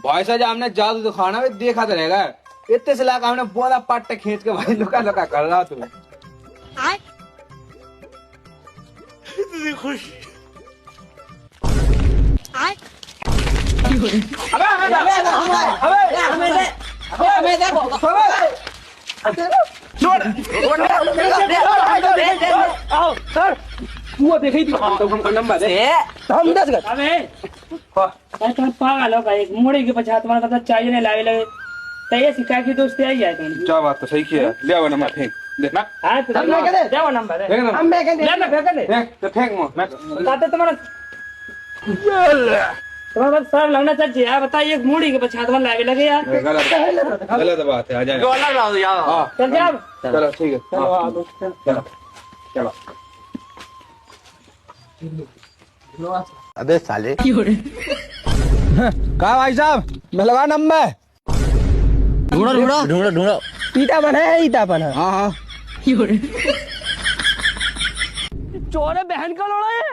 भाई साहब हमने जादू दिखाना भी देखा तो रहेगा। इतने से लाकर हमने बोला पट्टे खींच के भाई लुका लुका कर रहा तू। इतनी खुशी। वो देखी थी हमको नंबर दे हम 10 कर अबे तुम पागल हो भाई मुड़े के पछात मार पता चाहिए नहीं लावे लगे तो ये सिखा की दोस्ती आई है तुम क्या बात तो सही किया ले वो नंबर फेंक देखना हां तो दे वो नंबर है फेंक हम फेंक ले ना फेंक दे फेंक तो फेंक मो मैं बताते तुम्हारा तुम्हारा सर लगना चाहिए यार बताइए मुड़ी के पछात मार लावे लगे यार गलत बात है आ जाए अलग लाओ यार। हां चल जा चलो ठीक है चलो चलो अबे साले कहा भाई साहब मैं लगा नंबर ढूंढो ढूंढो ढूंढो ढूंढो ईटा बना है ईटा बना हाँ हाँ चोर है बहन का लोड़ा है